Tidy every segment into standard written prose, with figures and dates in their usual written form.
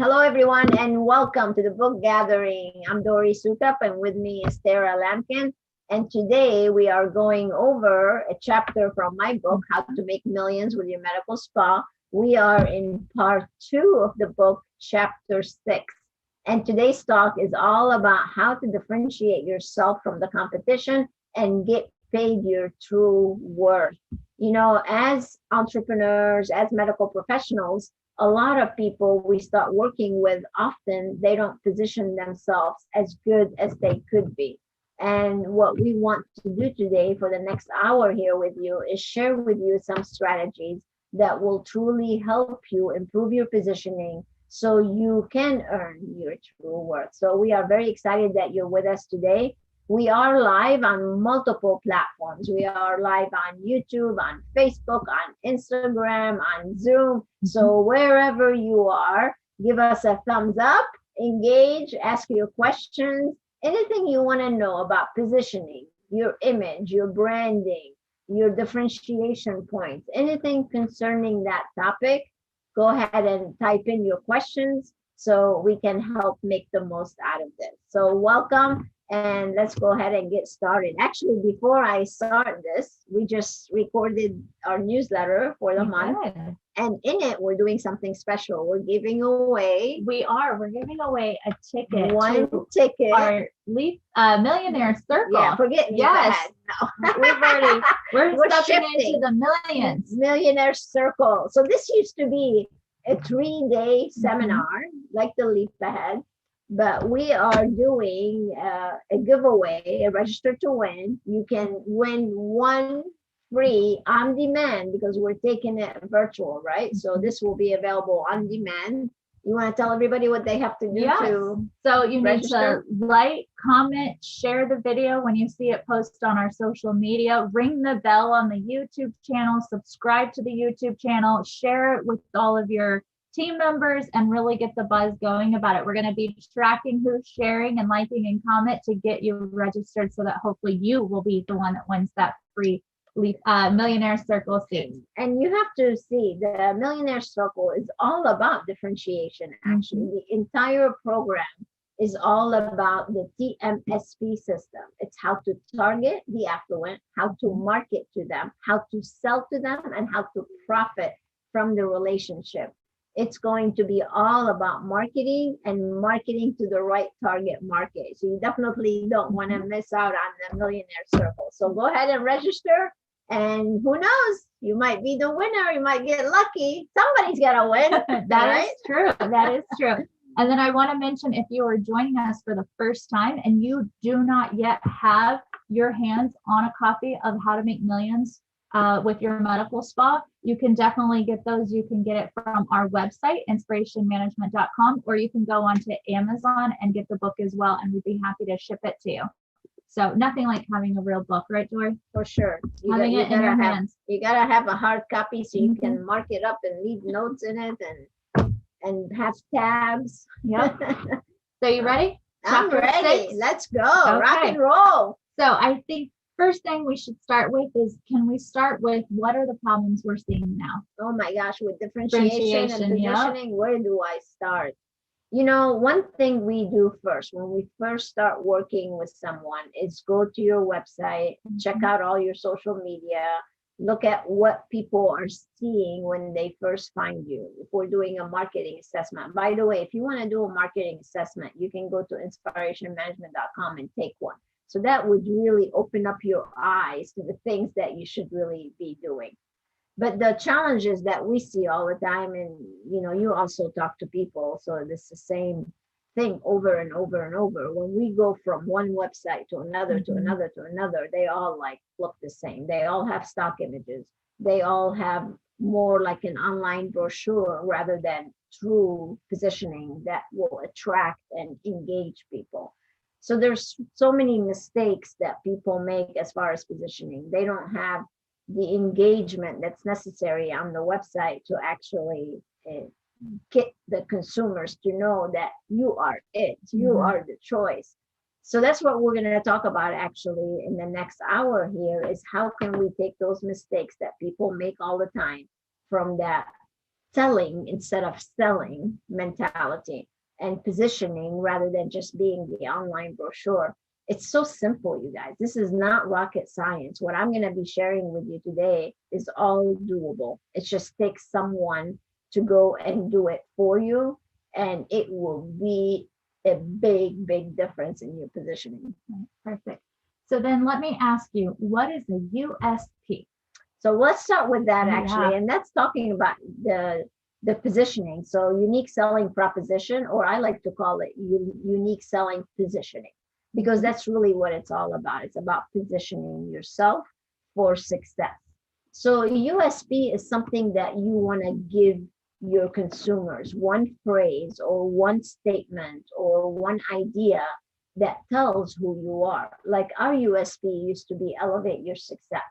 Hello, everyone, and welcome to the book gathering. I'm Dori Soukup, and with me is Lamkin. And today we are going over a chapter from my book, How to Make Millions with Your Medical Spa. We are in part 2 of the book, chapter 6. And today's talk is all about how to differentiate yourself from the competition and get paid your true worth. You know, as entrepreneurs, as medical professionals, a lot of people we start working with, often they don't position themselves as good as they could be. And what we want to do today for the next hour here with you is share with you some strategies that will truly help you improve your positioning so you can earn your true worth. So we are very excited that you're with us today. We are live on multiple platforms. We are live on YouTube, on Facebook, on Instagram, on Zoom. So wherever you are, give us a thumbs up, engage, ask your questions, anything you want to know about positioning, your image, your branding, your differentiation points, anything concerning that topic, go ahead and type in your questions so we can help make the most out of this. So welcome. And let's go ahead and get started. Actually, before I start this, we just recorded our newsletter for the month. And in it, we're doing something special. We're giving away. We're giving away a ticket. One ticket. Our Millionaire Circle. Yeah, forget yes. No. We're stepping shifting into the millions. Millionaire Circle. So this used to be a 3-day seminar, like the Leap Ahead. But we are doing a giveaway, a register to win. You can win one free on demand because we're taking it virtual, right? So this will be available on demand. You want to tell everybody what they have to do to So you register? need to like, comment, share the video when you see it posted on our social media, ring the bell on the YouTube channel, subscribe to the YouTube channel, share it with all of your team members and really get the buzz going about it. We're going to be tracking who's sharing and liking and comment to get you registered so that hopefully you will be the one that wins that free Millionaire Circle seat. And you have to see the Millionaire Circle is all about differentiation. Actually, the entire program is all about the TMSP system. It's how to target the affluent, how to market to them, how to sell to them, and how to profit from the relationship. It's going to be all about marketing and marketing to the right target market. So you definitely don't want to miss out on the Millionaire Circle. So go ahead and register. And who knows, you might be the winner. You might get lucky. Somebody's got to win. That is true. That is true. And then I want to mention, if you are joining us for the first time and you do not yet have your hands on a copy of How to Make Millions with your medical spa, you can definitely get those. You can get it from our website, InSPArationManagement.com, or you can go onto Amazon and get the book as well, and we'd be happy to ship it to you. So nothing like having a real book, right, Dori? For sure. Having it in your hands. You got to have a hard copy so you can mark it up and leave notes in it and have tabs. Yep. So you ready? I'm ready. 6? Let's go. Okay. Rock and roll. So I think first thing we should start with is, can we start with what are the problems we're seeing now? Oh my gosh, with differentiation and positioning, where do I start? You know, one thing we do first when we first start working with someone is go to your website, check out all your social media, look at what people are seeing when they first find you. If we're doing a marketing assessment, by the way, if you want to do a marketing assessment, you can go to InSPArationManagement.com and take one. So that would really open up your eyes to the things that you should really be doing. But the challenges that we see all the time, and you know, you also talk to people, so it's the same thing over and over and over. When we go from one website to another, to another, to another, they all like look the same. They all have stock images. They all have more like an online brochure rather than true positioning that will attract and engage people. So there's so many mistakes that people make as far as positioning. They don't have the engagement that's necessary on the website to actually get the consumers to know that you are it, you are the choice. So that's what we're going to talk about actually in the next hour here, is how can we take those mistakes that people make all the time from that telling instead of selling mentality, and positioning rather than just being the online brochure. It's so simple, you guys. This is not rocket science. What I'm going to be sharing with you today is all doable. It just takes someone to go and do it for you, and it will be a big, big difference in your positioning. Perfect. So then let me ask you, what is a USP? So let's start with that Yeah. actually, and that's talking about the positioning. So unique selling proposition, or I like to call it unique selling positioning, because that's really what it's all about. It's about positioning yourself for success. So USP is something that you want to give your consumers, one phrase or one statement or one idea that tells who you are. Like our USP used to be elevate your success.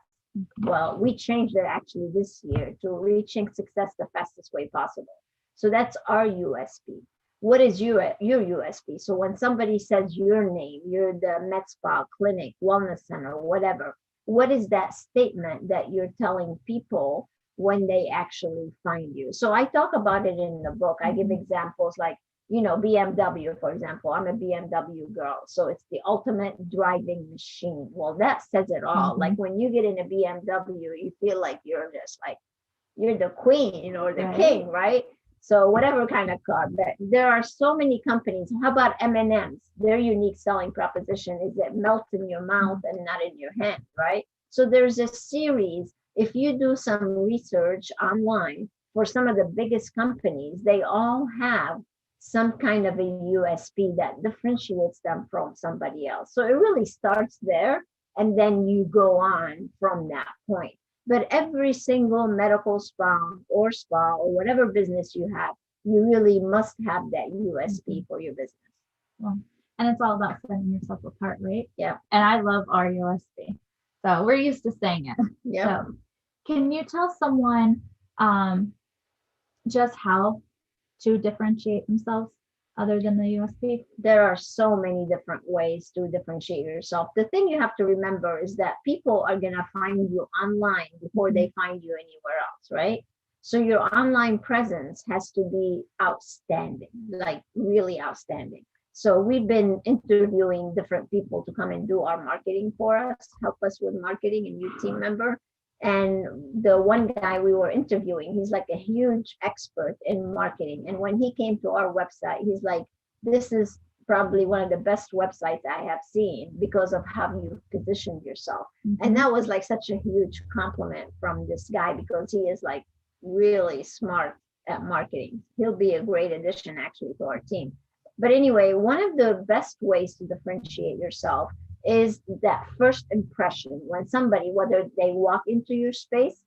Well, we changed it actually this year to reaching success the fastest way possible. So that's our USP. What is your USP? So when somebody says your name, you're the med spa, clinic, wellness center, whatever, what is that statement that you're telling people when they actually find you? So I talk about it in the book. I give examples like, BMW, for example. I'm a BMW girl. So it's the ultimate driving machine. Well, that says it all. Like when you get in a BMW, you feel like you're just like, you're the queen or the king, right? So whatever kind of car, but there are so many companies. How about M&Ms? Their unique selling proposition is it melts in your mouth and not in your hand, right? So there's a series. If you do some research online for some of the biggest companies, they all have some kind of a USP that differentiates them from somebody else. So it really starts there, and then you go on from that point. But every single medical spa or whatever business you have, you really must have that USP for your business. Well, and it's all about setting yourself apart, right? Yeah. And I love our USP. So we're used to saying it. Yeah. So can you tell someone just how to differentiate themselves other than the USP? There are so many different ways to differentiate yourself. The thing you have to remember is that people are going to find you online before they find you anywhere else, right? So your online presence has to be outstanding, like really outstanding. So we've been interviewing different people to come and do our marketing for us, help us with marketing, a new team member. And the one guy we were interviewing, he's like a huge expert in marketing. And when he came to our website, he's like, this is probably one of the best websites I have seen because of how you positioned yourself. And that was like such a huge compliment from this guy, because he is like really smart at marketing. He'll be a great addition actually to our team. But anyway, one of the best ways to differentiate yourself is that first impression. When somebody, whether they walk into your space,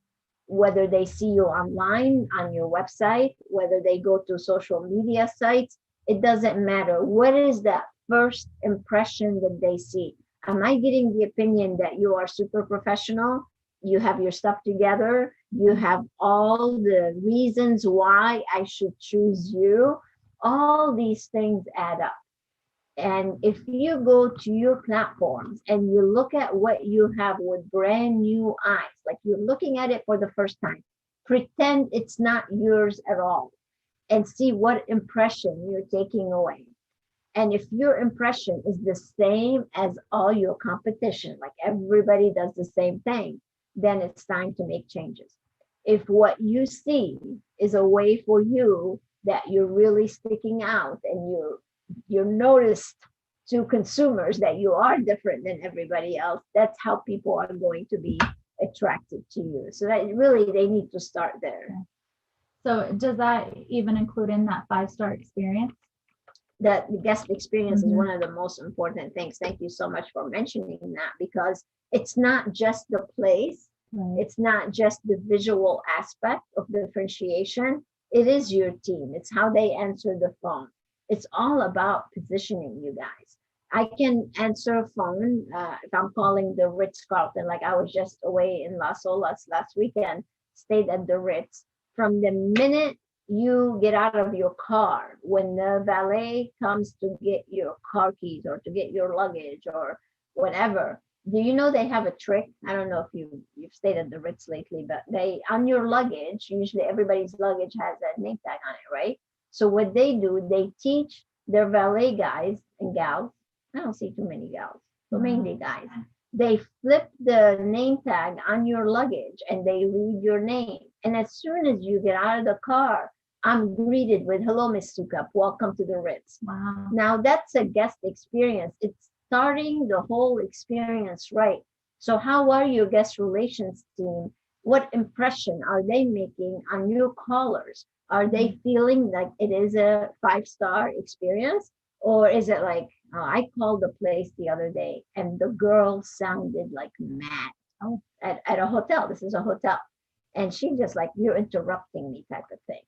whether they see you online on your website, whether they go to social media sites, it doesn't matter. What is that first impression that they see? Am I getting the opinion that you are super professional? You have your stuff together. You have all the reasons why I should choose you. All these things add up. And if you go to your platforms and you look at what you have with brand new eyes, like you're looking at it for the first time, pretend it's not yours at all and see what impression you're taking away. And if your impression is the same as all your competition, like everybody does the same thing, then it's time to make changes. If what you see is a way for you that you're really sticking out and you're noticed to consumers that you are different than everybody else, that's how people are going to be attracted to you. So that really, they need to start there. So does that even include in that 5-star experience? That the guest experience is one of the most important things. Thank you so much for mentioning that, because it's not just the place, it's not just the visual aspect of differentiation. It is your team. It's how they answer the phone. It's all about positioning, you guys. I can answer a phone if I'm calling the Ritz-Carlton, like I was just away in Las Olas last weekend, stayed at the Ritz. From the minute you get out of your car, when the valet comes to get your car keys or to get your luggage or whatever, Do you know they have a trick? I don't know if you've stayed at the Ritz lately, but they on your luggage, usually everybody's luggage has a name tag on it, right? So what they do, they teach their valet guys and gals. I don't see too many gals, but mainly guys. They flip the name tag on your luggage and they read your name. And as soon as you get out of the car, I'm greeted with, "Hello, Miss Soukup, welcome to the Ritz." Wow. Now that's a guest experience. It's starting the whole experience right. So how are your guest relations team? What impression are they making on your callers? Are they feeling like it is a 5-star experience? Or is it like, I called the place the other day and the girl sounded like mad at a hotel. This is a hotel. And she just like, "You're interrupting me," type of thing.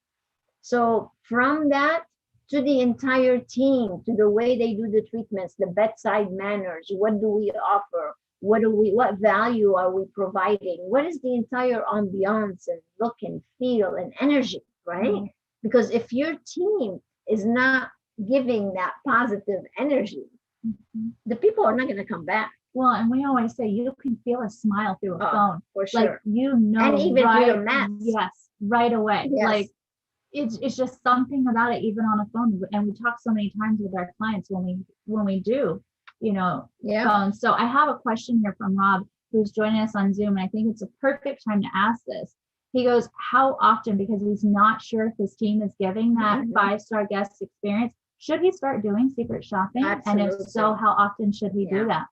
So from that to the entire team, to the way they do the treatments, the bedside manners, what do we offer? What value are we providing? What is the entire ambiance and look and feel and energy, right? Mhm. Because if your team is not giving that positive energy, Mhm. the people are not going to come back. Well, and we always say you can feel a smile through a phone. For Like sure. you know, And even through right, your mask. yes, right away. Yes. Like it's just something about it, even on a phone. And we talk so many times with our clients when we do, Yeah. phones. So I have a question here from Rob, who's joining us on Zoom, and I think it's a perfect time to ask this. He goes, how often, because he's not sure if his team is giving that Mhm. 5-star guest experience, should he start doing secret shopping? And if Absolutely. so, how often should he do that?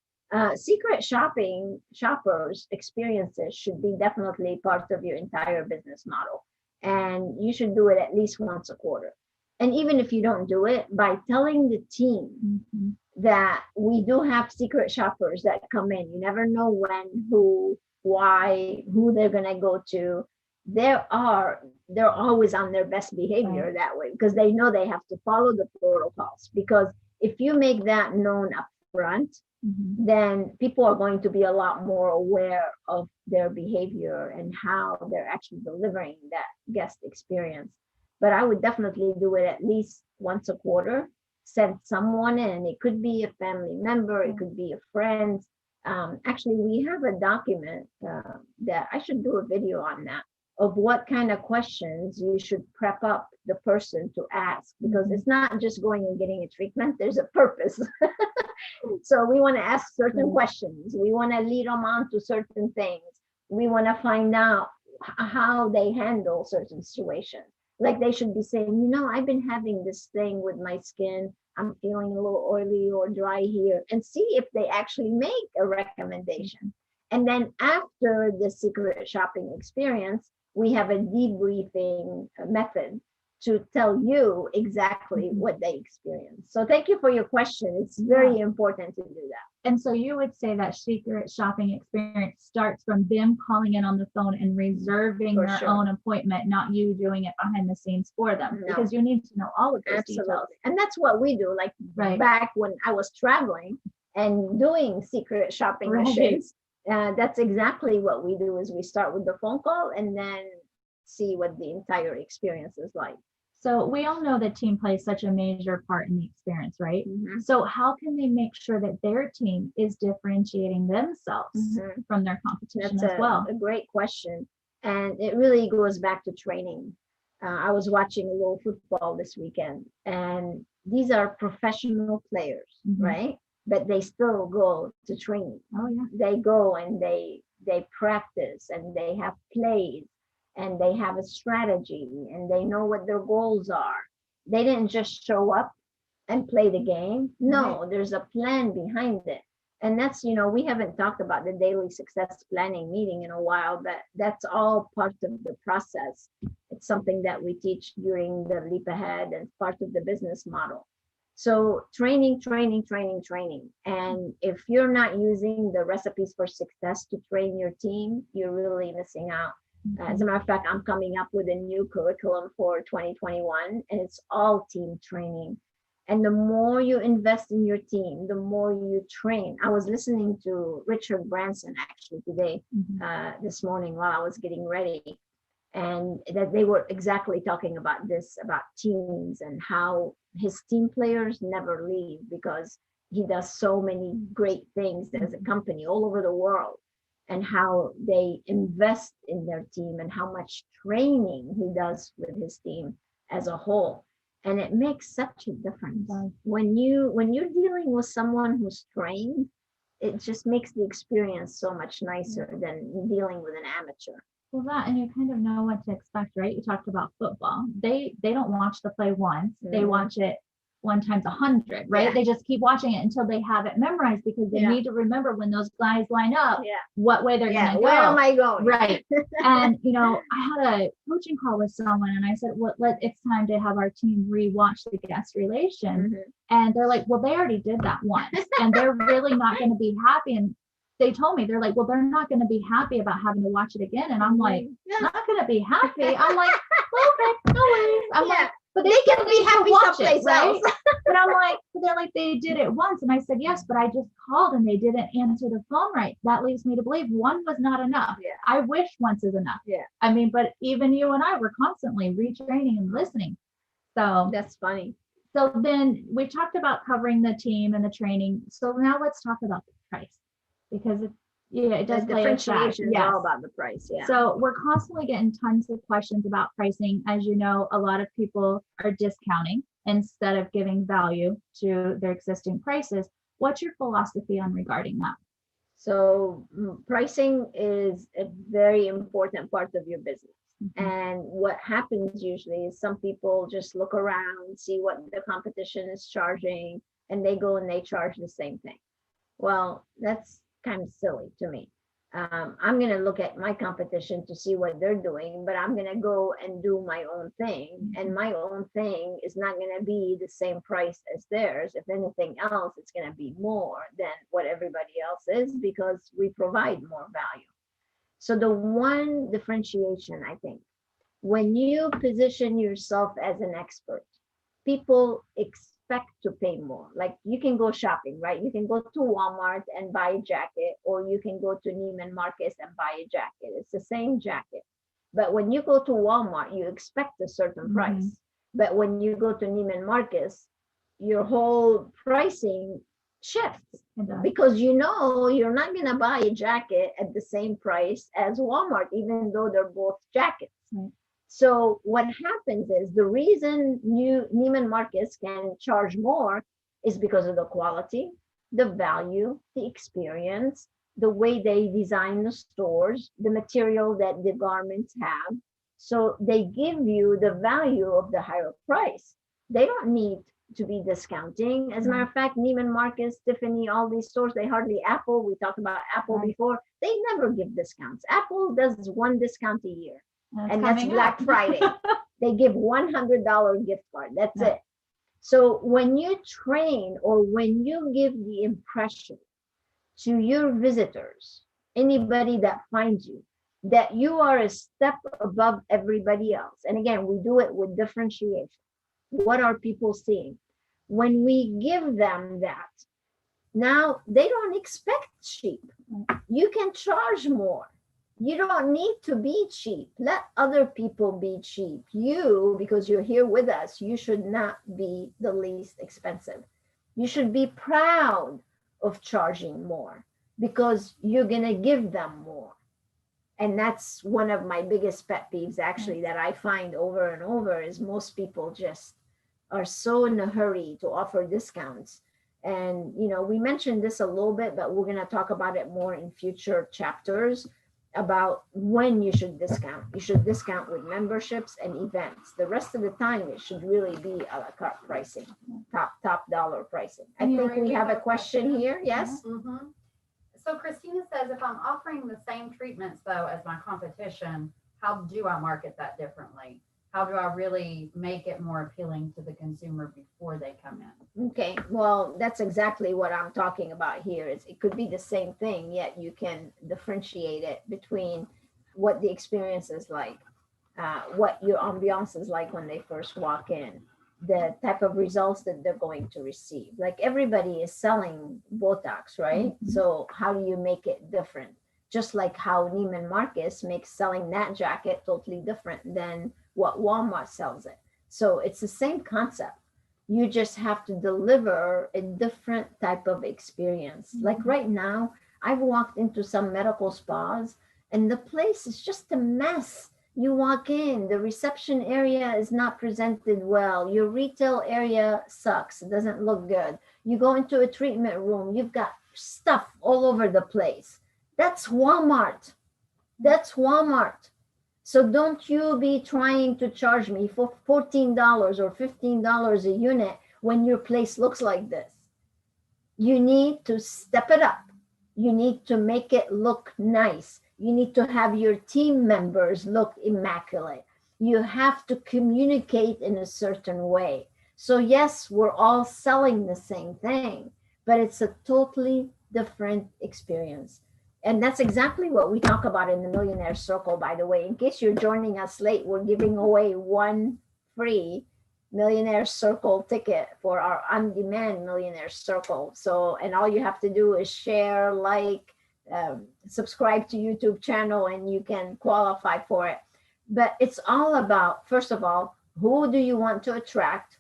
Secret shoppers experiences should be definitely part of your entire business model. And you should do it at least once a quarter. And even if you don't do it, by telling the team Mhm. that we do have secret shoppers that come in, you never know when, who, why, who they're going to go to. They're always on their best behavior that way because they know they have to follow the protocols. Because if you make that known up front, Mhm. then people are going to be a lot more aware of their behavior and how they're actually delivering that guest experience. But I would definitely do it at least once a quarter. Send someone in. It could be a family member, it could be a friend. Actually, we have a document that I should do a video on that, of what kind of questions you should prep up the person to ask, because it's not just going and getting a treatment, there's a purpose. So we want to ask certain questions. We want to lead them on to certain things. We want to find out how they handle certain situations. Like they should be saying, I've been having this thing with my skin. I'm feeling a little oily or dry here, and see if they actually make a recommendation. And then after the secret shopping experience, we have a debriefing method to tell you exactly what they experienced. So thank you for your question. It's very important to do that. And so you would say that secret shopping experience starts from them calling in on the phone and reserving their own appointment, not you doing it behind the scenes for them, because you need to know all of those details. And that's what we do. Like back when I was traveling and doing secret shopping missions, that's exactly what we do. Is we start with the phone call and then see what the entire experience is like. So we all know that team plays such a major part in the experience, right? Mm-hmm. So how can they make sure that their team is differentiating themselves from their competition as well? A great question. And it really goes back to training. I was watching a little football this weekend, and these are professional players, right? But they still go to training. Oh yeah. They go and they practice and they have plays and they have a strategy and they know what their goals are. They didn't just show up and play the game. No, there's a plan behind it. And that's, we haven't talked about the daily success planning meeting in a while, but that's all part of the process. It's something that we teach during the Leap Ahead and part of the business model. So training. And if you're not using the recipes for success to train your team, you're really missing out. As a matter of fact, I'm coming up with a new curriculum for 2021, and it's all team training. And the more you invest in your team, the more you train. I was listening to Richard Branson actually today, this morning while I was getting ready, and that they were exactly talking about this, about teams and how his team players never leave because he does so many great things as a company all over the world, and how they invest in their team and how much training he does with his team as a whole. And it makes such a difference. When you're dealing with someone who's trained, it just makes the experience so much nicer than dealing with an amateur. Well, that, and you kind of know what to expect, right? You talked about football. They don't watch the play once. They watch it 1 times 100, right? Yeah. They just keep watching it until they have it memorized, because they need to remember when those guys line up, what way they're going to go. Where am I going? Right. And, I had a coaching call with someone and I said, well, it's time to have our team rewatch the guest relation. And they're like, well, they already did that once and they're really not going to be happy. And they told me, they're like, well, they're not going to be happy about having to watch it again. And I'm like, not going to be happy. I'm like, well, okay, no worries. I'm like, but they can be happy someplace else. But I'm like, they're like, they did it once. And I said, yes, but I just called and they didn't answer the phone right. That leads me to believe one was not enough. I wish once is enough. I mean, but even you and I were constantly retraining and listening. So that's funny. So then we talked about covering the team and the training. So now let's talk about the price, because it does play a factor. Is all about the price. So we're constantly getting tons of questions about pricing. As you know, a lot of people are discounting instead of giving value to their existing prices. What's your philosophy on regarding that? So pricing is a very important part of your business. And what happens usually is some people just look around, see what the competition is charging, and they go and they charge the same thing. Well, that's kind of silly to me. I'm going to look at my competition to see what they're doing, but I'm going to go and do my own thing. And my own thing is not going to be the same price as theirs. If anything else, it's going to be more than what everybody else is, because we provide more value. So the one differentiation, I think, when you position yourself as an expert, people expect to pay more. Like, you can go shopping, right? You can go to Walmart and buy a jacket, or you can go to Neiman Marcus and buy a jacket. It's the same jacket. But when you go to Walmart, you expect a certain price. But when you go to Neiman Marcus, your whole pricing shifts, because you're not going to buy a jacket at the same price as Walmart, even though they're both jackets. So what happens is, the reason Neiman Marcus can charge more is because of the quality, the value, the experience, the way they design the stores, the material that the garments have. So they give you the value of the higher price. They don't need to be discounting. As a matter of fact, Neiman Marcus, Tiffany, all these stores, Apple, we talked about Apple before, they never give discounts. Apple does one discount a year. And that's Black Friday. They give $100 gift card. That's it. So when you train, or when you give the impression to your visitors, anybody that finds you, that you are a step above everybody else. And again, we do it with differentiation. What are people seeing? When we give them that, now they don't expect cheap. You can charge more. You don't need to be cheap. Let other people be cheap. You, because you're here with us, you should not be the least expensive. You should be proud of charging more, because you're going to give them more. And that's one of my biggest pet peeves, actually, that I find over and over, is most people just are so in a hurry to offer discounts. And, we mentioned this a little bit, but we're going to talk about it more in future chapters, about when you should discount. You should discount with memberships and events. The rest of the time, it should really be a la carte pricing, top dollar pricing. I think we have a question here. Yes. So Christina says, if I'm offering the same treatments though as my competition, how do I market that differently? How do I really make it more appealing to the consumer before they come in? Okay, well, that's exactly what I'm talking about here. It could be the same thing, yet you can differentiate it between what the experience is like, what your ambiance is like when they first walk in, the type of results that they're going to receive. Like, everybody is selling Botox, right? So how do you make it different? Just like how Neiman Marcus makes selling that jacket totally different than what Walmart sells it. So it's the same concept. You just have to deliver a different type of experience. Like right now, I've walked into some medical spas and the place is just a mess. You walk in, the reception area is not presented well. Your retail area sucks. It doesn't look good. You go into a treatment room, you've got stuff all over the place. That's Walmart. That's Walmart. So don't you be trying to charge me for $14 or $15 a unit when your place looks like this. You need to step it up. You need to make it look nice. You need to have your team members look immaculate. You have to communicate in a certain way. So yes, we're all selling the same thing, but it's a totally different experience. And that's exactly what we talk about in the Millionaire Circle, by the way. In case you're joining us late, we're giving away one free Millionaire Circle ticket for our on-demand Millionaire Circle. So, and all you have to do is share, like, subscribe to YouTube channel, and you can qualify for it. But it's all about, first of all, who do you want to attract?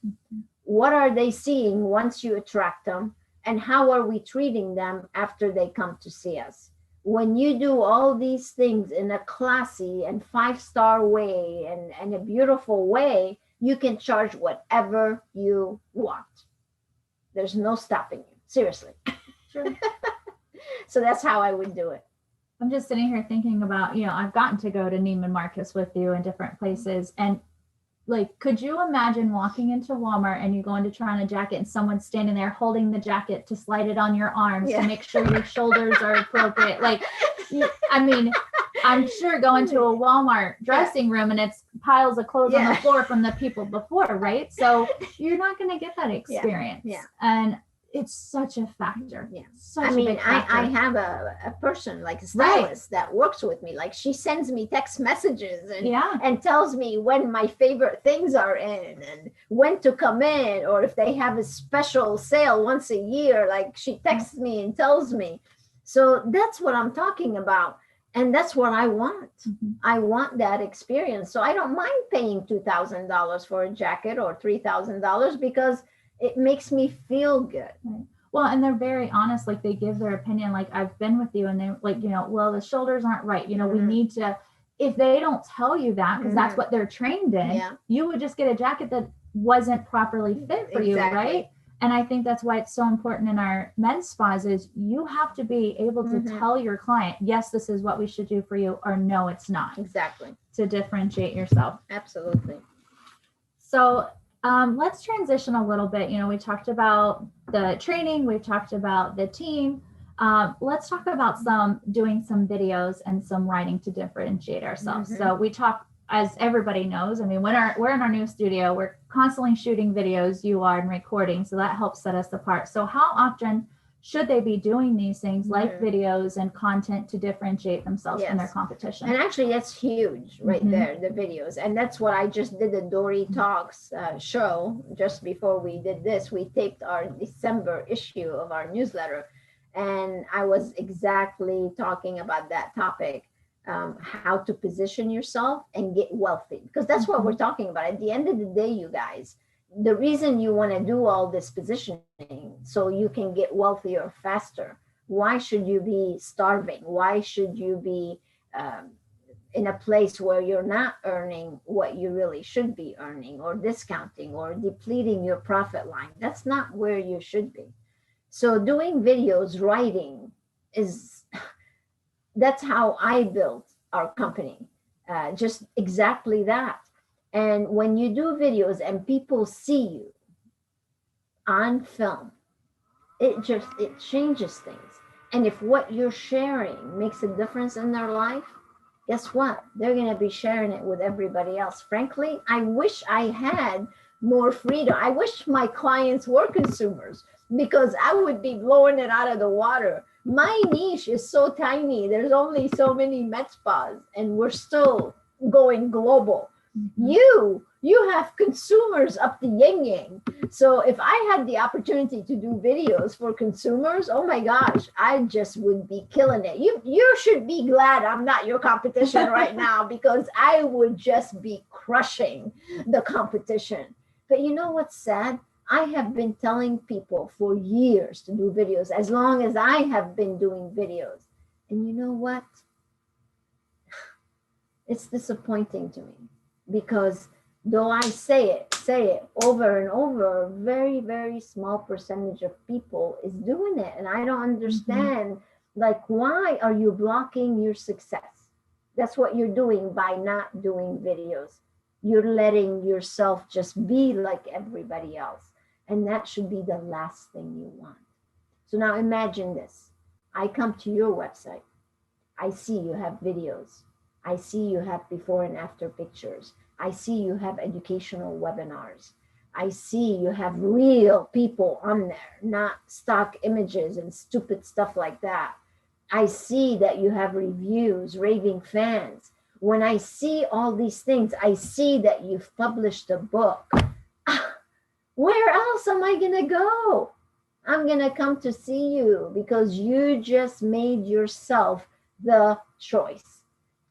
What are they seeing once you attract them? And how are we treating them after they come to see us? When you do all these things in a classy and 5-star way and a beautiful way, you can charge whatever you want. There's no stopping you, seriously. Sure. So that's how I would do it. I'm just sitting here thinking about, I've gotten to go to Neiman Marcus with you in different places. And like, could you imagine walking into Walmart and you go into try on a jacket and someone's standing there holding the jacket to slide it on your arms to make sure your shoulders are appropriate? Like, I mean, I'm sure going to a Walmart dressing room and it's piles of clothes on the floor from the people before, right? So you're not going to get that experience. Yeah. And it's such a factor. Yeah. Such a big factor. I have a person, like a stylist that works with me. Like, she sends me text messages and tells me when my favorite things are in and when to come in, or if they have a special sale once a year, like she texts me and tells me. So that's what I'm talking about. And that's what I want. I want that experience. So I don't mind paying $2,000 for a jacket or $3,000 because it makes me feel good. Right. Well, and they're very honest. Like, they give their opinion. Like, I've been with you and they're like, well, the shoulders aren't right. We need to, if they don't tell you that, because that's what they're trained in, you would just get a jacket that wasn't properly fit for you, right? And I think that's why it's so important in our men's spas is you have to be able to tell your client, yes, this is what we should do for you, or no, it's not. Exactly. To differentiate yourself. Absolutely. So let's transition a little bit. We talked about the training, we've talked about the team. Let's talk about doing some videos and some writing to differentiate ourselves. So we talk, as everybody knows, I mean, we're in our new studio, we're constantly shooting videos, you are, and recording. So that helps set us apart. So how often should they be doing these things like videos and content to differentiate themselves from their competition? And actually, that's huge right there, the videos. And that's what I just did the Dori Talks show just before we did this. We taped our December issue of our newsletter. And I was exactly talking about that topic, how to position yourself and get wealthy. Because that's what we're talking about. At the end of the day, you guys, the reason you want to do all this positioning so you can get wealthier faster. Why should you be starving? Why should you be in a place where you're not earning what you really should be earning, or discounting or depleting your profit line? That's not where you should be. So doing videos, writing that's how I built our company. Just exactly that. And when you do videos and people see you on film, it changes things. And if what you're sharing makes a difference in their life, guess what? They're going to be sharing it with everybody else. Frankly, I wish I had more freedom. I wish my clients were consumers, because I would be blowing it out of the water. My niche is so tiny. There's only so many med spas, and we're still going global. You have consumers up the yin-yang. So if I had the opportunity to do videos for consumers, oh my gosh, I just would be killing it. You should be glad I'm not your competition right now, because I would just be crushing the competition. But you know what's sad? I have been telling people for years to do videos, as long as I have been doing videos. And you know what? It's disappointing to me, because though I say it over and over, a very, very small percentage of people is doing it. And I don't understand, like, why are you blocking your success? That's what you're doing by not doing videos. You're letting yourself just be like everybody else. And that should be the last thing you want. So now imagine this. I come to your website. I see you have videos. I see you have before and after pictures. I see you have educational webinars. I see you have real people on there, not stock images and stupid stuff like that. I see that you have reviews, raving fans. When I see all these things, I see that you've published a book. Where else am I going to go? I'm going to come to see you because you just made yourself the choice.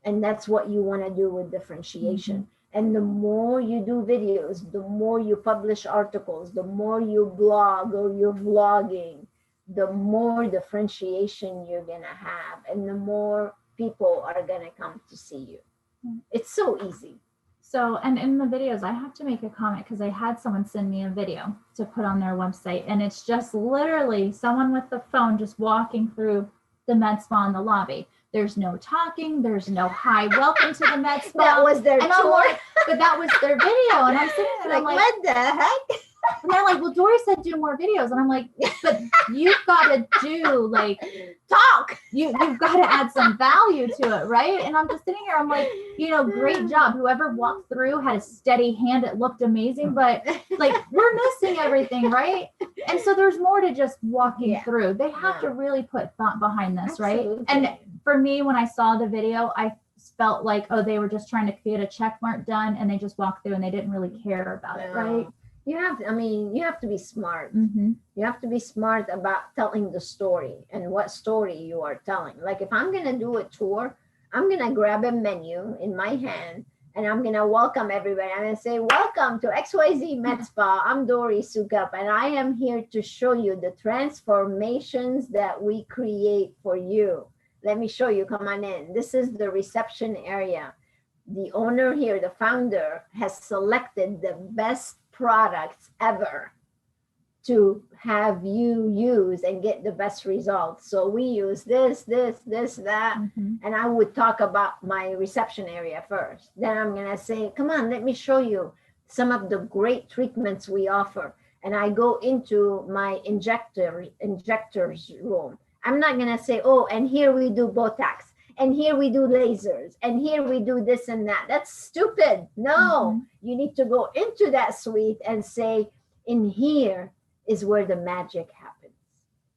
And that's what you want to do with differentiation. And the more you do videos, the more you publish articles, the more you blog or you're vlogging, the more differentiation you're going to have, and the more people are going to come to see you. It's so easy. So, and in the videos, I have to make a comment because I had someone send me a video to put on their website, and it's just literally someone with the phone just walking through the med spa in the lobby. There's no talking. There's no hi, welcome to the med spa. That was their and tour. But that was their video. And I'm sitting there, I'm like, what the heck? And they're like, well, Dori said do more videos. And I'm like, but you've got to do like talk. You've got to add some value to it, right? And I'm just sitting here, I'm like, great job. Whoever walked through had a steady hand. It looked amazing, but like we're missing everything, right? And so there's more to just walking through. They have to really put thought behind this, right? And for me, when I saw the video, I felt like, oh, they were just trying to get a check mark done, and they just walked through and they didn't really care about it, right? You have to be smart. Mm-hmm. You have to be smart about telling the story and what story you are telling. Like if I'm going to do a tour, I'm going to grab a menu in my hand and I'm going to welcome everybody. I'm going to say, welcome to XYZ Med Spa. I'm Dori Soukup, and I am here to show you the transformations that we create for you. Let me show you. Come on in. This is the reception area. The owner here, the founder, has selected the best products ever to have you use and get the best results. So we use this, that. Mm-hmm. And I would talk about my reception area first. Then I'm going to say, come on, let me show you some of the great treatments we offer. And I go into my injectors room. I'm not going to say, oh, and here we do Botox, and here we do lasers, and here we do this and that. That's stupid. No, you need to go into that suite and say, in here is where the magic happens.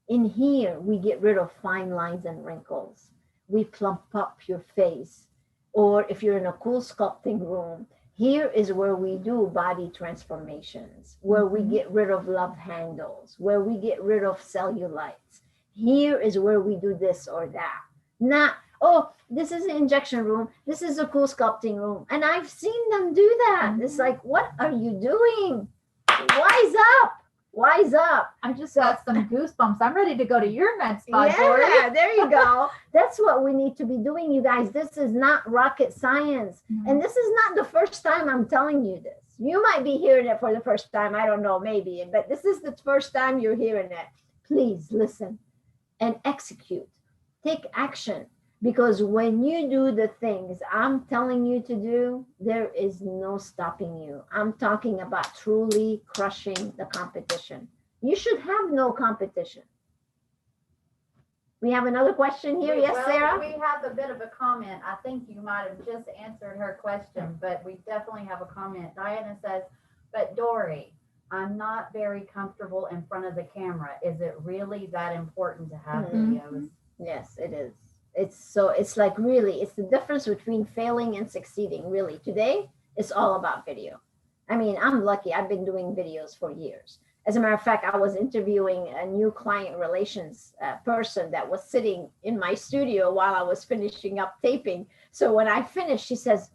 In here, we get rid of fine lines and wrinkles. We plump up your face. Or if you're in a cool sculpting room, here is where we do body transformations, where we get rid of love handles, where we get rid of cellulites. Here is where we do this or that. Not, oh, this is an injection room. This is a cool sculpting room. And I've seen them do that. It's like, what are you doing? Wise up. Wise up. I just got some goosebumps. I'm ready to go to your med spa, Dori. Yeah, there you go. That's what we need to be doing, you guys. This is not rocket science. And this is not the first time I'm telling you this. You might be hearing it for the first time. I don't know, maybe. But this is the first time you're hearing it. Please listen and execute. Take action. Because when you do the things I'm telling you to do, there is no stopping you. I'm talking about truly crushing the competition. You should have no competition. We have another question here. Yes, Sarah? We have a bit of a comment. I think you might have just answered her question, but we definitely have a comment. Diana says, but Dori, I'm not very comfortable in front of the camera. Is it really that important to have videos? Yes, it is. It's like really, it's the difference between failing and succeeding, really. Today, it's all about video. I mean, I'm lucky. I've been doing videos for years. As a matter of fact, I was interviewing a new client relations person that was sitting in my studio while I was finishing up taping. So when I finished, she says,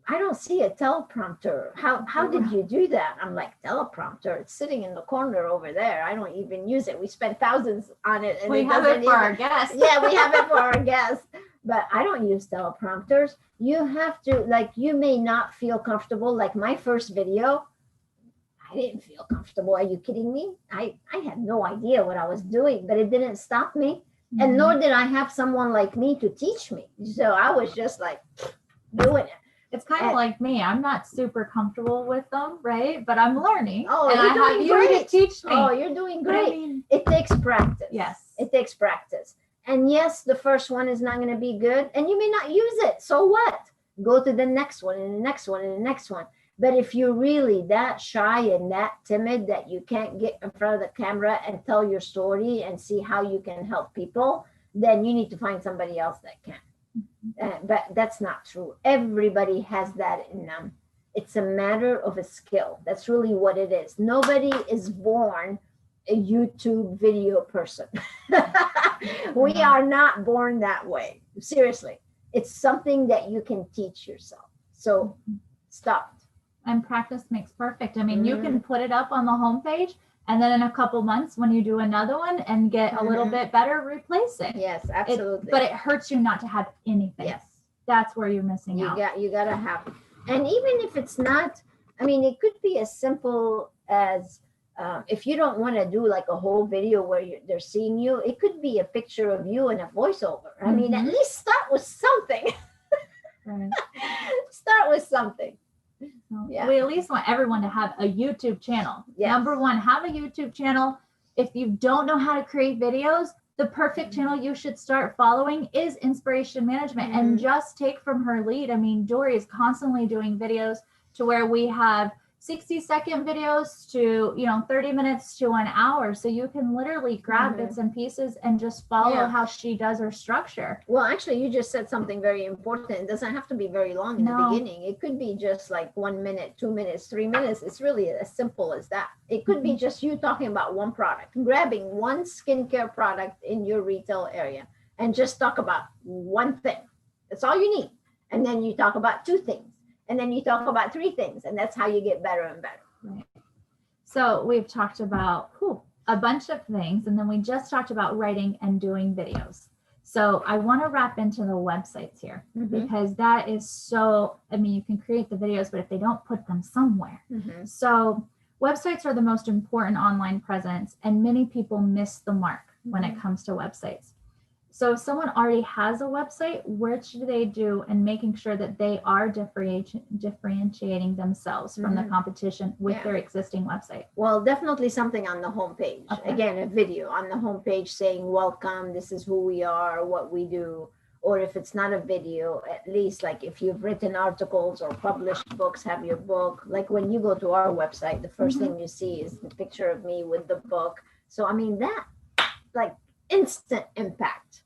I don't see a teleprompter. How did you do that? I'm like, teleprompter, it's sitting in the corner over there. I don't even use it. We spent thousands on it. And We have it for our guests. Yeah, we have it for our guests. But I don't use teleprompters. You have to, like, you may not feel comfortable. Like my first video, I didn't feel comfortable. Are you kidding me? I had no idea what I was doing, but it didn't stop me. And nor did I have someone like me to teach me. So I was just like doing it. It's kind of like me. I'm not super comfortable with them, right? But I'm learning. Oh, and I you're have doing you great. to teach me. Oh, you're doing But I great. mean, It takes practice. yes. It takes practice. And yes, the first one is not going to be good and you may not use it. So what? Go to the next one and the next one and the next one. But if you're really that shy and that timid that you can't get in front of the camera and tell your story and see how you can help people, then you need to find somebody else that can. But that's not true. Everybody has that in them. It's a matter of a skill. That's really what it is. Nobody is born a YouTube video person. We are not born that way. Seriously. It's something that you can teach yourself. So stop. And practice makes perfect. I mean, you can put it up on the homepage, and then in a couple months, when you do another one and get a little bit better, replace it. Yes, absolutely. But it hurts you not to have anything. Yes. That's where you're missing out. You gotta have. And even if it's not, I mean, it could be as simple as if you don't want to do like a whole video where they're seeing you, it could be a picture of you and a voiceover. I mean, at least start with something. Right. Start with something. Yeah. We at least want everyone to have a YouTube channel. Yes. Number one, have a YouTube channel. If you don't know how to create videos, the perfect channel you should start following is InSPAration Management and just take from her lead. I mean, Dori is constantly doing videos to where we have 60-second videos to, 30 minutes to an hour. So you can literally grab bits and pieces and just follow how she does her structure. Well, actually, you just said something very important. It doesn't have to be very long in the beginning. It could be just like 1 minute, 2 minutes, 3 minutes. It's really as simple as that. It could be just you talking about one product, grabbing one skincare product in your retail area and just talk about one thing. That's all you need. And then you talk about two things. And then you talk about three things, and that's how you get better and better. Right. So we've talked about a bunch of things, and then we just talked about writing and doing videos. So I want to wrap into the websites here because that is so, I mean, you can create the videos, but if they don't put them somewhere. So websites are the most important online presence, and many people miss the mark when it comes to websites. So if someone already has a website, what should they do in making sure that they are differentiating themselves from the competition with their existing website? Well, definitely something on the homepage. Okay. Again, a video on the homepage saying, welcome, this is who we are, what we do. Or if it's not a video, at least like if you've written articles or published books, have your book. Like when you go to our website, the first thing you see is the picture of me with the book. So, I mean, that like instant impact,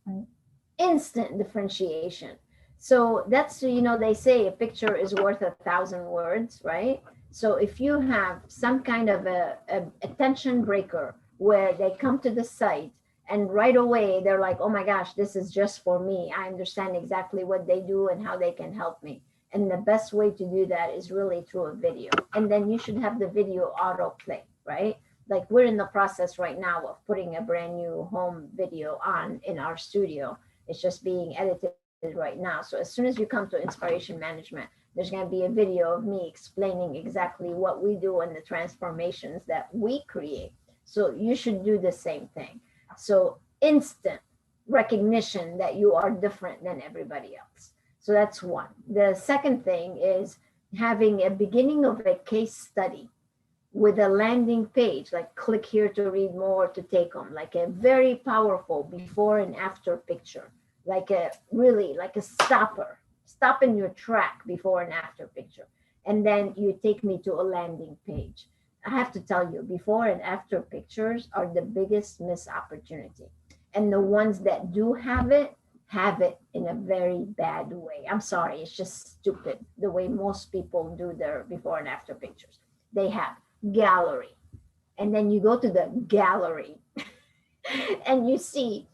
instant differentiation. So that's, they say a picture is worth 1,000 words, right? So if you have some kind of a attention breaker where they come to the site and right away they're like, oh my gosh, this is just for me. I understand exactly what they do and how they can help me. And the best way to do that is really through a video. And then you should have the video autoplay, right? Like we're in the process right now of putting a brand new home video on in our studio. It's just being edited right now. So as soon as you come to InSPAration Management, there's going to be a video of me explaining exactly what we do and the transformations that we create. So you should do the same thing. So instant recognition that you are different than everybody else. So that's one. The second thing is having a beginning of a case study with a landing page, like click here to read more to take them, like a very powerful before and after picture, like a really like a stop in your track before and after picture. And then you take me to a landing page. I have to tell you, before and after pictures are the biggest missed opportunity. And the ones that do have it in a very bad way. I'm sorry, it's just stupid the way most people do their before and after pictures. They have gallery, and then you go to the gallery and you see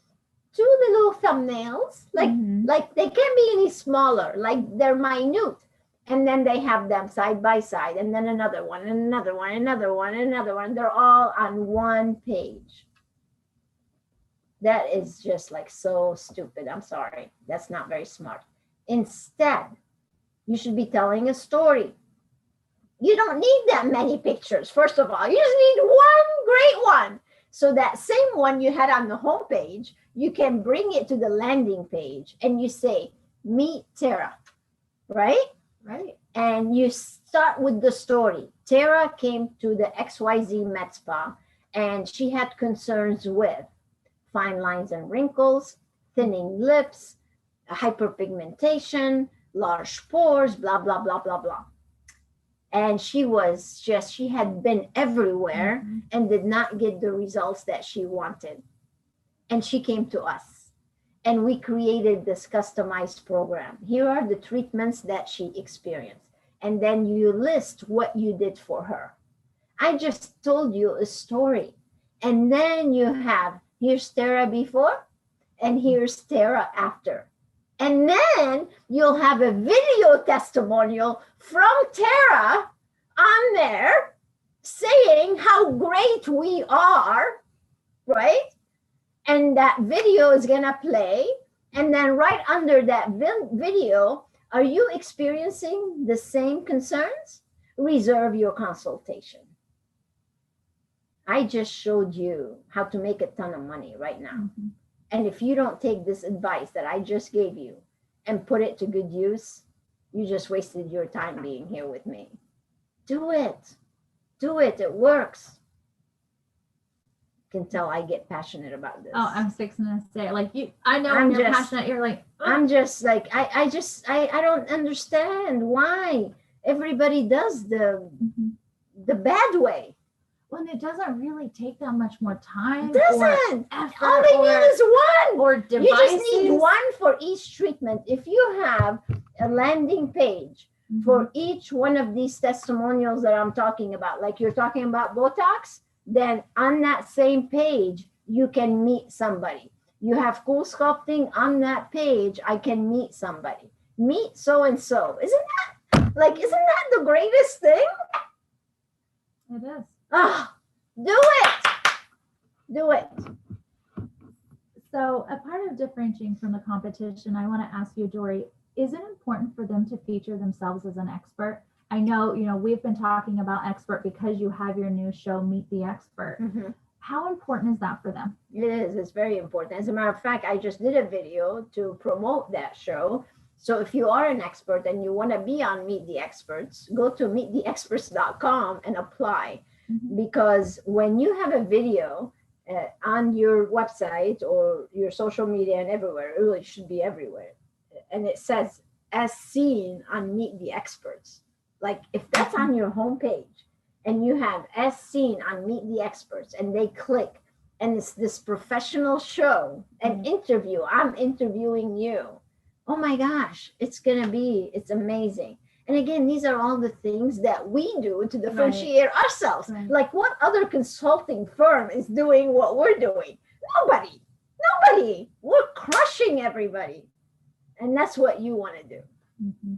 two little thumbnails, like they can't be any smaller, like they're minute, And then they have them side by side, and then another one, and another one, another one, another one. They're all on one page. That is just like so stupid. I'm sorry. That's not very smart. Instead, you should be telling a story. You don't need that many pictures. First of all, you just need one great one. So that same one you had on the home page, you can bring it to the landing page and you say, meet Tara, right? Right. And you start with the story. Tara came to the XYZ Med Spa and she had concerns with fine lines and wrinkles, thinning lips, hyperpigmentation, large pores, blah, blah, blah, blah, blah. And she had been everywhere and did not get the results that she wanted. And she came to us and we created this customized program. Here are the treatments that she experienced. And then you list what you did for her. I just told you a story. And then you have, here's Tara before and here's Tara after. And then you'll have a video testimonial from Tara on there saying how great we are, right? And that video is going to play. And then right under that video, are you experiencing the same concerns? Reserve your consultation. I just showed you how to make a ton of money right now. Mm-hmm. And if you don't take this advice that I just gave you and put it to good use, you just wasted your time being here with me. Do it. Do it. It works. You can tell I get passionate about this. Oh, I'm fixing to say, like, you, I know when you're passionate, you're like, oh. I'm just like, I don't understand why everybody does the bad way. When it doesn't really take that much more time. It doesn't. Effort, all they need is one. Or devices. You just need one for each treatment. If you have a landing page for each one of these testimonials that I'm talking about, like you're talking about Botox, then on that same page, you can meet somebody. You have cool sculpting on that page, I can meet somebody. Meet so-and-so. Isn't that the greatest thing? It is. Oh, do it. Do it. So a part of differentiating from the competition, I want to ask you, Dori, is it important for them to feature themselves as an expert? I know, we've been talking about expert because you have your new show, Meet the Expert. Mm-hmm. How important is that for them? It is. It's very important. As a matter of fact, I just did a video to promote that show. So if you are an expert and you want to be on Meet the Experts, go to meettheexperts.com and apply. Because when you have a video on your website or your social media and everywhere, it really should be everywhere. And it says, as seen on Meet the Experts. Like if that's on your homepage and you have as seen on Meet the Experts and they click and it's this professional show, an interview, I'm interviewing you. Oh my gosh, it's amazing. And again, these are all the things that we do to differentiate ourselves. Right. Like what other consulting firm is doing what we're doing? Nobody. We're crushing everybody. And that's what you want to do. Mm-hmm.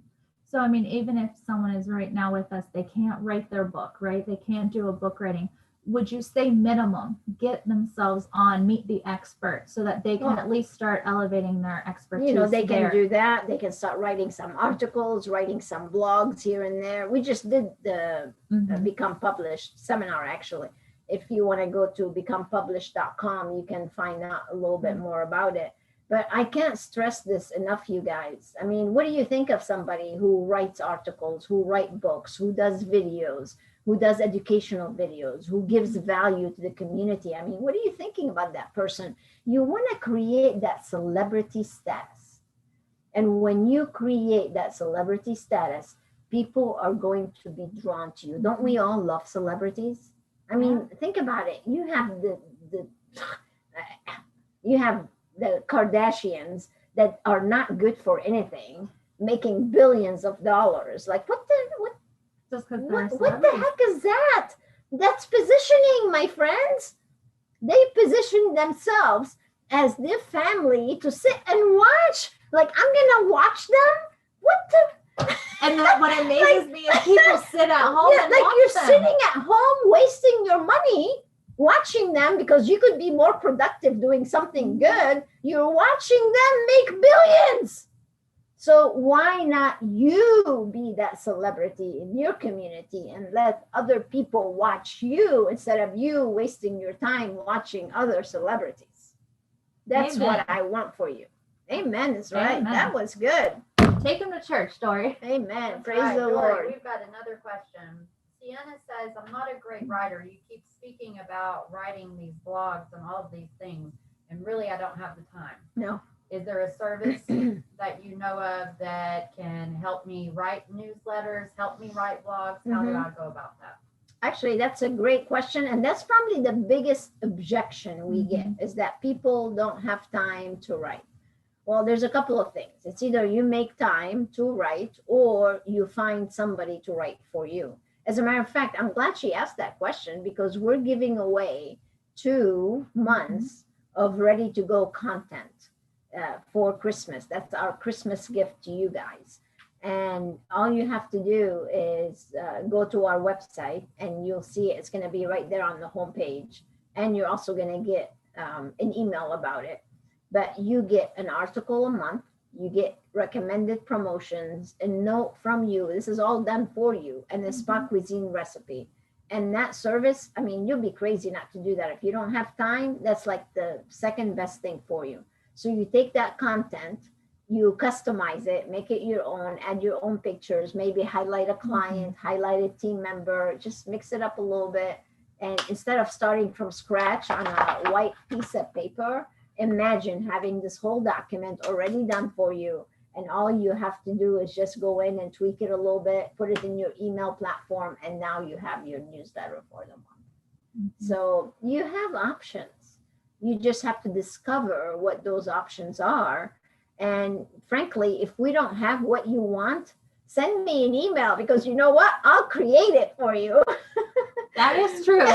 So, I mean, even if someone is right now with us, they can't write their book, right? They can't do a book writing. Would you say minimum get themselves on Meet the Expert so that they can at least start elevating their expertise? They can do that. They can start writing some articles, writing some blogs here and there. We just did the Become Published seminar, actually. If you want to go to becomepublished.com, you can find out a little bit more about it. But I can't stress this enough, you guys. I mean, what do you think of somebody who writes articles, who writes books, who does videos, who does educational videos, who gives value to the community? I mean, what are you thinking about that person? You want to create that celebrity status. And when you create that celebrity status, people are going to be drawn to you. Don't we all love celebrities? I mean, think about it. You have the Kardashians that are not good for anything, making billions of dollars. Like what the heck is that? That's positioning, my friends. They position themselves as their family to sit and watch. Like, I'm gonna watch them. And then what amazes me is people sit at home Yeah, and like watch you're them. sitting at home wasting your money watching them because you could be more productive doing something good. You're watching them make billions. So why not you be that celebrity in your community and let other people watch you instead of you wasting your time watching other celebrities? That's Amen. what I want for you. Amen is right. Amen. That was good. Take them to church, Dori. Amen. That's Praise right. the Dori, Lord. We've got another question. Sienna says, I'm not a great writer. You keep speaking about writing these blogs and all of these things, and really I don't have the time. No. Is there a service that you know of that can help me write newsletters, help me write blogs? How do I go about that? Actually, that's a great question. And that's probably the biggest objection we get is that people don't have time to write. Well, there's a couple of things. It's either you make time to write or you find somebody to write for you. As a matter of fact, I'm glad she asked that question because we're giving away 2 months of ready to go content for Christmas. That's our Christmas gift to you guys. And all you have to do is go to our website and you'll see it's going to be right there on the homepage. And you're also going to get an email about it. But you get an article a month, you get recommended promotions, a note from you. This is all done for you, and a spa cuisine recipe. And that service, I mean, you'll be crazy not to do that. If you don't have time, that's like the second best thing for you. So you take that content, you customize it, make it your own, add your own pictures, maybe highlight a client, highlight a team member, just mix it up a little bit. And instead of starting from scratch on a white piece of paper, imagine having this whole document already done for you. And all you have to do is just go in and tweak it a little bit, put it in your email platform, and now you have your newsletter for the month. So you have options. You just have to discover what those options are. And frankly, if we don't have what you want, send me an email because you know what? I'll create it for you. That is true.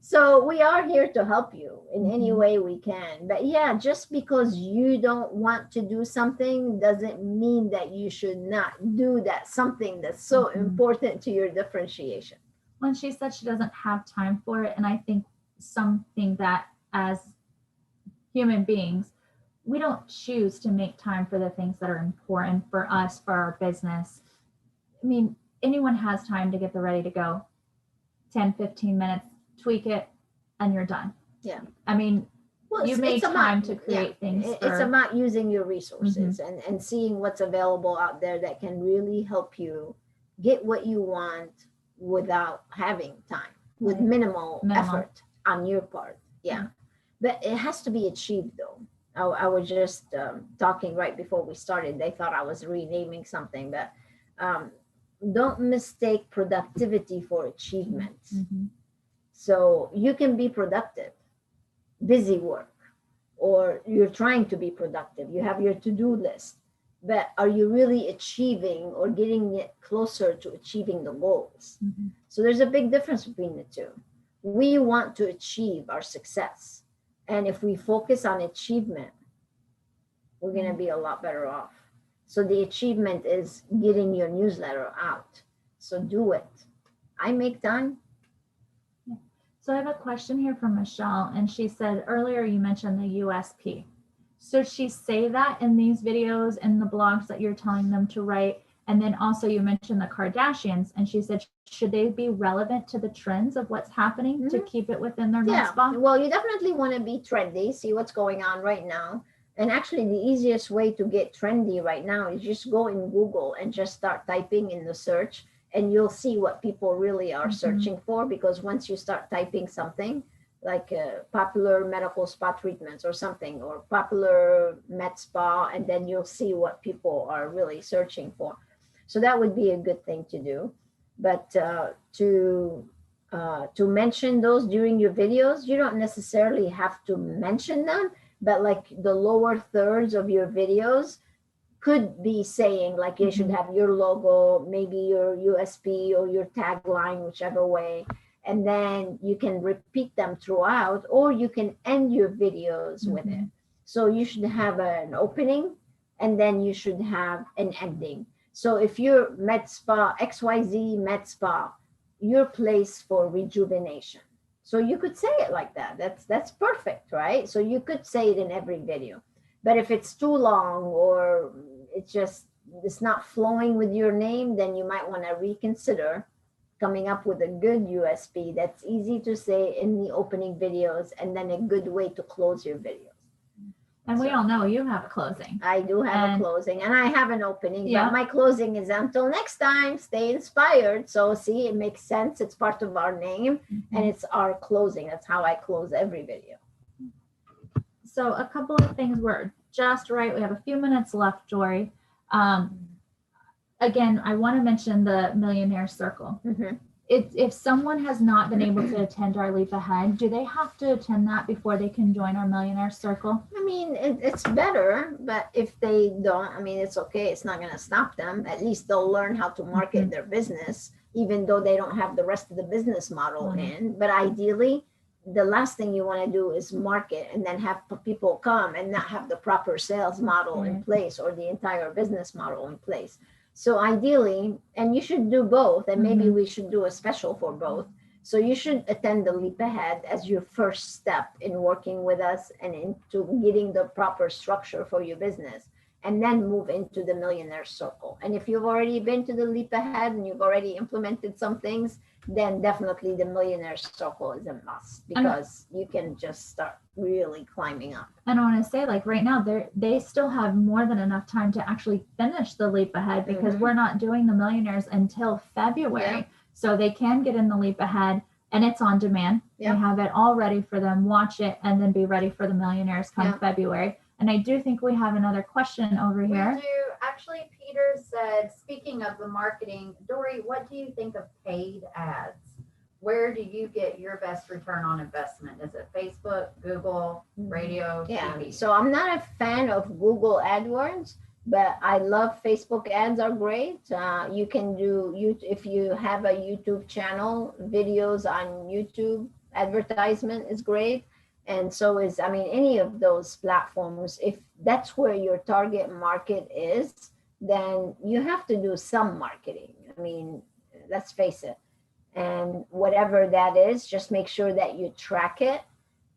So we are here to help you in any way we can. But yeah, just because you don't want to do something doesn't mean that you should not do that something that's so important to your differentiation. When she said she doesn't have time for it, and I think something that as human beings, we don't choose to make time for the things that are important for us, for our business. I mean, anyone has time to get the ready to go. 10, 15 minutes, tweak it, and you're done. Yeah. I mean, Well, you make time to create things. It's about using your resources and seeing what's available out there that can really help you get what you want without having time, with minimal effort on your part. Yeah. But it has to be achieved though. I was just talking right before we started. They thought I was renaming something, but don't mistake productivity for achievement. So you can be productive, busy work, or you're trying to be productive. You have your to-do list, but are you really achieving or getting it closer to achieving the goals? So there's a big difference between the two. We want to achieve our success. And if we focus on achievement, we're going to be a lot better off. So the achievement is getting your newsletter out. So do it. I make time. So I have a question here from Michelle, and she said earlier you mentioned the USP. So she say that in these videos and the blogs that you're telling them to write, and then also you mentioned the Kardashians, and she said should they be relevant to the trends of what's happening to keep it within their med spa? Well, you definitely want to be trendy, see what's going on right now. And actually the easiest way to get trendy right now is just go in Google and just start typing in the search, and you'll see what people really are searching for. Because once you start typing something like popular medical spa treatments or something, or popular med spa, and then you'll see what people are really searching for. So that would be a good thing to do. But to mention those during your videos, you don't necessarily have to mention them, but like the lower thirds of your videos could be saying like you should have your logo, maybe your USP or your tagline, whichever way. And then you can repeat them throughout, or you can end your videos with it. So you should have an opening and then you should have an ending. So if you're med spa, XYZ med spa, your place for rejuvenation. So you could say it like that. That's perfect, right? So you could say it in every video. But if it's too long or it's not flowing with your name, then you might want to reconsider coming up with a good USP that's easy to say in the opening videos, and then a good way to close your videos. And we all know you have a closing. I do have a closing, and I have an opening, Yeah. but my closing is until next time, stay inspired. So see, it makes sense. It's part of our name, and it's our closing. That's how I close every video. So a couple of things were just right. We have a few minutes left, Dori. Again, I want to mention the Millionaire Circle. If someone has not been able to attend our Leap Ahead, do they have to attend that before they can join our Millionaire Circle? I mean, it's better, but if they don't, I mean, it's okay. It's not going to stop them. At least they'll learn how to market their business, even though they don't have the rest of the business model in. But ideally, the last thing you want to do is market and then have people come and not have the proper sales model in place or the entire business model in place. So ideally, and you should do both, and maybe we should do a special for both. So you should attend the Leap Ahead as your first step in working with us and into getting the proper structure for your business, and then move into the Millionaire Circle. And if you've already been to the Leap Ahead and you've already implemented some things, then definitely the Millionaire Circle is a must, because you can just start really climbing up. And I want to say, like right now, they still have more than enough time to actually finish the Leap Ahead, because we're not doing the Millionaires until February. Yeah. So they can get in the Leap Ahead, and it's on demand. Yeah. We have it all ready for them, watch it, and then be ready for the Millionaires come February. And I do think we have another question over here. We do. Actually, Peter said, speaking of the marketing, Dori, what do you think of paid ads? Where do you get your best return on investment? Is it Facebook, Google, radio, TV? So I'm not a fan of Google AdWords, but I love Facebook ads are great. You can do, if you have a YouTube channel, videos on YouTube, advertisement is great. And so is, I mean, any of those platforms, if that's where your target market is, then you have to do some marketing. I mean, let's face it. And whatever that is, just make sure that you track it,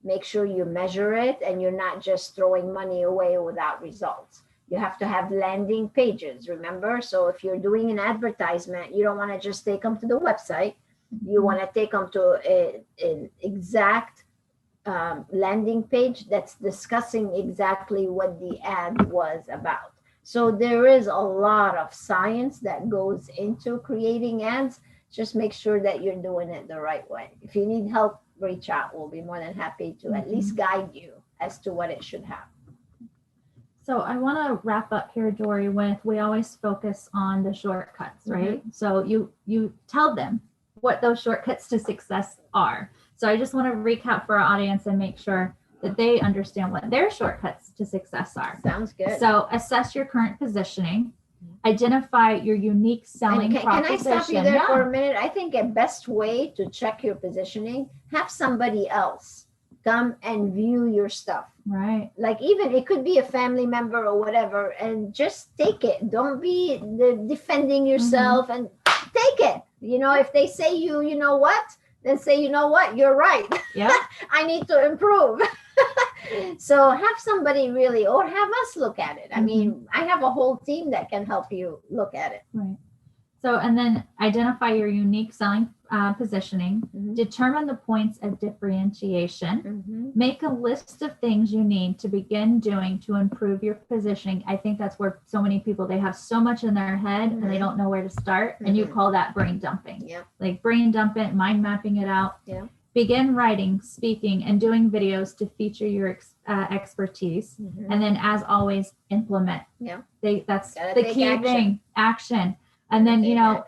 make sure you measure it, and you're not just throwing money away without results. You have to have landing pages, remember? So if you're doing an advertisement, you don't want to just take them to the website. You want to take them to an exact landing page that's discussing exactly what the ad was about. So there is a lot of science that goes into creating ads. Just make sure that you're doing it the right way. If you need help, reach out. We'll be more than happy to at least guide you as to what it should have. So I want to wrap up here, Dori, with, we always focus on the shortcuts, right? So you tell them what those shortcuts to success are. So I just want to recap for our audience and make sure that they understand what their shortcuts to success are. Sounds good. So assess your current positioning, identify your unique selling proposition. Can I stop you there for a minute? I think a best way to check your positioning, have somebody else come and view your stuff. Right. Like, even it could be a family member or whatever, and just take it. Don't be defending yourself, and take it. You know, if they say you know what, then say, you know what, you're right. Yeah. I need to improve. So have somebody really, or have us look at it. I mean, I have a whole team that can help you look at it. Right. So, and then identify your unique selling positioning, determine the points of differentiation, make a list of things you need to begin doing to improve your positioning. I think that's where so many people, they have so much in their head and they don't know where to start. And you call that brain dumping. Yeah. Like brain dump it, mind mapping it out. Yeah. Begin writing, speaking, and doing videos to feature your expertise. And then, as always, implement. Yeah. That's the key thing, action. And then, you know,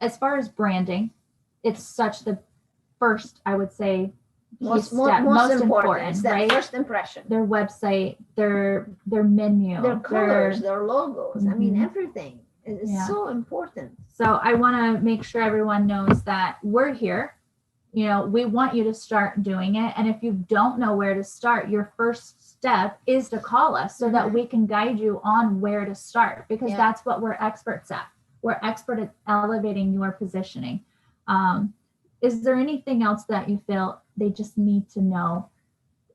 as far as branding, it's such the first, I would say, most important. It's that right? first impression. Their website, their menu, their colors, their logos. I mean, everything is so important. So I want to make sure everyone knows that we're here. you know, we want you to start doing it. And if you don't know where to start, your first step is to call us so that we can guide you on where to start, because that's what we're experts at. We're expert at elevating your positioning. Is there anything else that you feel they just need to know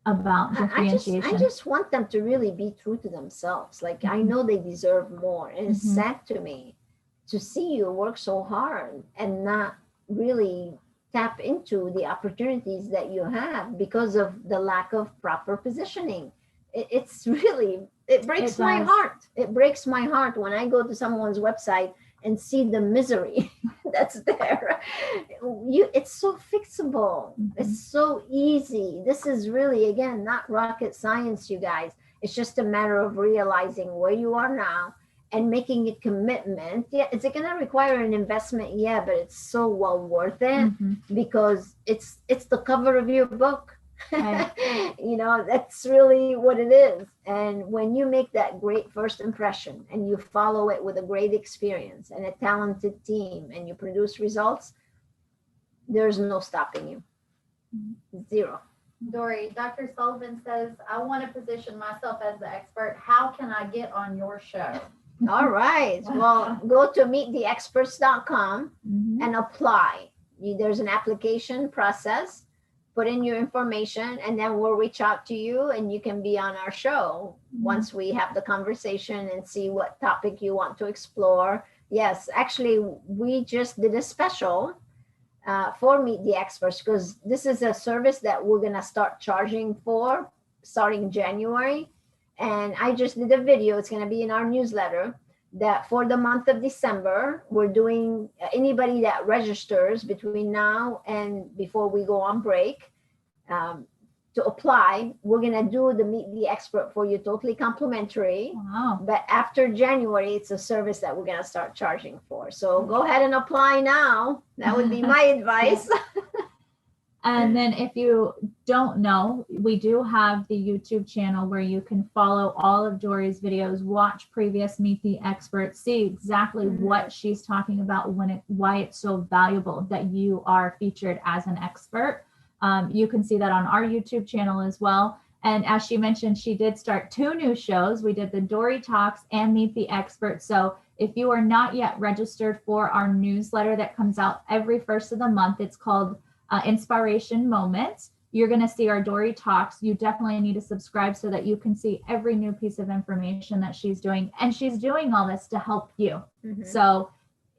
about differentiation? I just want them to really be true to themselves. Like, I know they deserve more. And it's sad to me to see you work so hard and not really tap into the opportunities that you have because of the lack of proper positioning. It's really, it breaks my heart. It breaks my heart when I go to someone's website and see the misery that's there. It's so fixable. It's so easy. This is really, again, not rocket science, you guys. It's just a matter of realizing where you are now and making a commitment. Yeah, is it going to require an investment? Yeah, but it's so well worth it because it's the cover of your book. Right. You know, that's really what it is. And when you make that great first impression and you follow it with a great experience and a talented team and you produce results, there's no stopping you. Zero. Dori, Dr. Sullivan says, I want to position myself as the expert. How can I get on your show? All right. Well, go to meettheexperts.com and apply. There's an application process. Put in your information and then we'll reach out to you and you can be on our show once we have the conversation and see what topic you want to explore. Yes, actually, we just did a special for Meet the Experts because this is a service that we're going to start charging for starting January. And I just did a video. It's going to be in our newsletter that for the month of December, we're doing anybody that registers between now and before we go on break to apply. We're going to do the Meet the Expert for you totally complimentary. Wow. But after January, it's a service that we're going to start charging for. So go ahead and apply now. That would be my advice. And then if you don't know, we do have the YouTube channel where you can follow all of Dori's videos, watch previous Meet the Experts, see exactly what she's talking about, why it's so valuable that you are featured as an expert. You can see that on our YouTube channel as well. And as she mentioned, she did start 2 new shows. We did the Dori Talks and Meet the Experts. So if you are not yet registered for our newsletter that comes out every first of the month, it's called InSPAration Moments. You're going to see our Dori Talks. You definitely need to subscribe so that you can see every new piece of information that she's doing. And she's doing all this to help you. So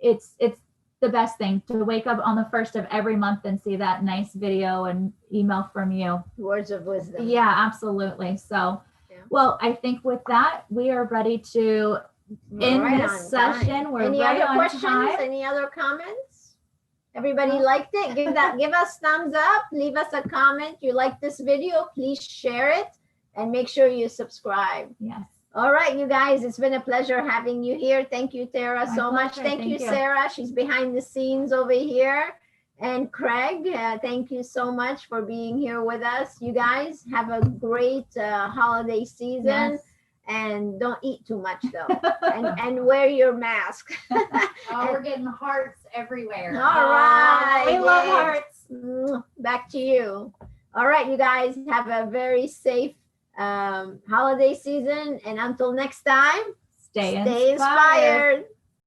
it's the best thing to wake up on the first of every month and see that nice video and email from you. Words of wisdom. Yeah, absolutely. So, well, I think with that, we are ready to end this session. We're Any right other on questions? time. Any other comments? Everybody liked it? Give us thumbs up, leave us a comment. You like this video, please share it and make sure you subscribe. Yes. All right, you guys, it's been a pleasure having you here. Thank you, Tara, so much. Thank you, Sarah. She's behind the scenes over here. And Craig, thank you so much for being here with us. You guys have a great holiday season. Yes. And don't eat too much though. and wear your mask. Oh, we're getting hearts everywhere. All right. We love hearts. Back to you. All right, you guys have a very safe holiday season. And until next time, Stay inspired.